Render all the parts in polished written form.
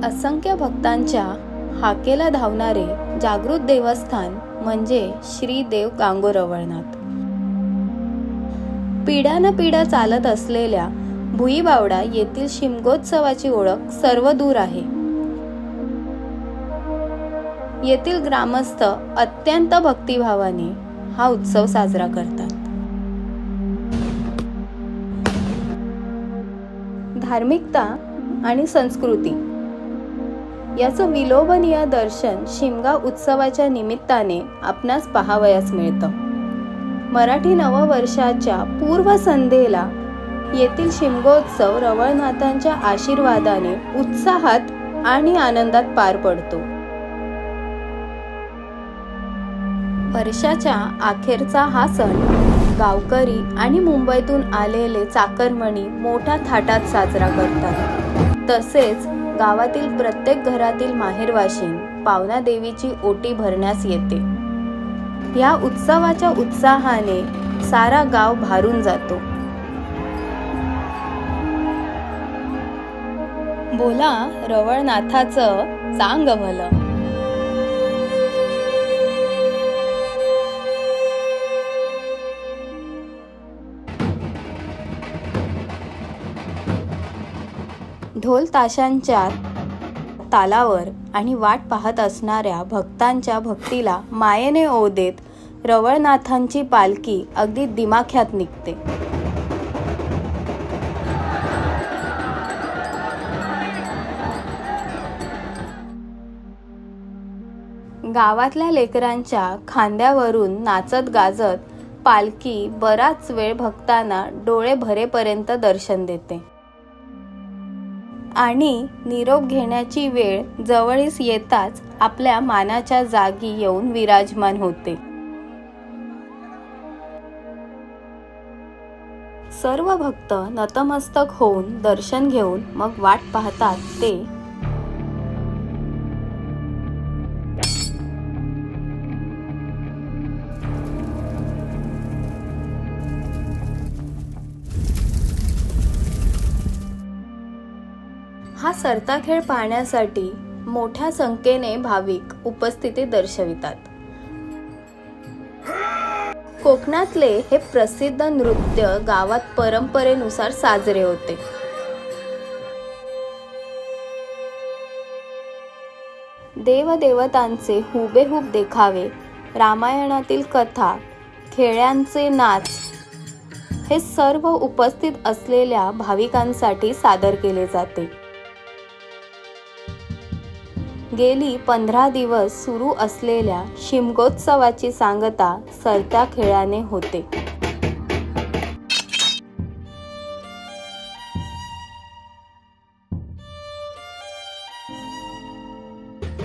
असंख्य भक्तांच्या हाकेला धावणारे जागृत देवस्थान म्हणजे श्री देव गांगो रवळनाथ। पिढ्यानपिढ्या चालत असलेल्या भुईबावडा येथील शिमगोत्सवाची ओळख सर्वदूर आहे। येथील ग्रामस्थ अत्यंत भक्तिभावाने हा उत्सव साजरा करतात। धार्मिकता आणि संस्कृती याचं विलोभनीय दर्शन शिमगा उत्सवाच्या निमित्ताने आपणास पाहावयास मिळतं। मराठी नववर्षाच्या पूर्वसंध्येला येथील शिमगोत्सव रवळनाथांच्या आशीर्वादाने उत्साहात आणि आनंदात पार पडतो। वर्षाच्या अखेरचा हा सण गावकरी आणि मुंबईतून आलेले चाकरमणी मोठ्या थाटात साजरा करतात। तसेच गावातील प्रत्येक घरातील माहेरवाशीण पावना देवीची ओटी भरण्यास येते। या उत्सवाच्या उत्साहाने सारा गाव भारून जातो। बोला रवळनाथाचं चांग भलं। ढोल ताशांच्या तालावर आणि वाट पाहत असणाऱ्या भक्तांच्या भक्तीला मायेने ओढ देत रवळनाथांची पालखी अगदी दिमाख्यात निघते। गावातल्या लेकरांच्या खांद्यावरून नाचत गाजत पालखी बराच वेळ भक्तांना डोळे भरेपर्यंत दर्शन देते आणि निरोप घेण्याची वेळ जवळीस येताच आपल्या मानाच्या जागी येऊन विराजमान होते। सर्व भक्त नतमस्तक होऊन दर्शन घेऊन मग वाट पाहतात ते हा सरता खेळ पाहण्यासाठी मोठ्या संख्येने भाविक उपस्थिती दर्शवितात। कोकणातले हे प्रसिद्ध नृत्य गावात परंपरेनुसार साजरे होते। देवदेवतांचे हुबेहूब देखावे, रामायणातील कथा, खेळ्यांचे नाच हे सर्व उपस्थित असलेल्या भाविकांसाठी सादर केले जाते। गेली 15 दिवस सुरू असलेल्या शिमगोत्सवाची सांगता सरत्या खेळाने होते।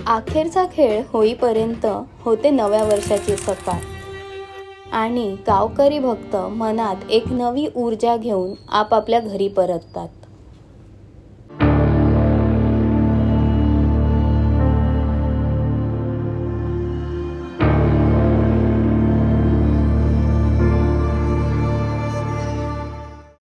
अखेरचा खेळ होईपर्यंत होते नव्या वर्षाची सकाळ आणि गावकरी भक्त मनात एक नवी ऊर्जा घेऊन आपापल्या घरी परततात।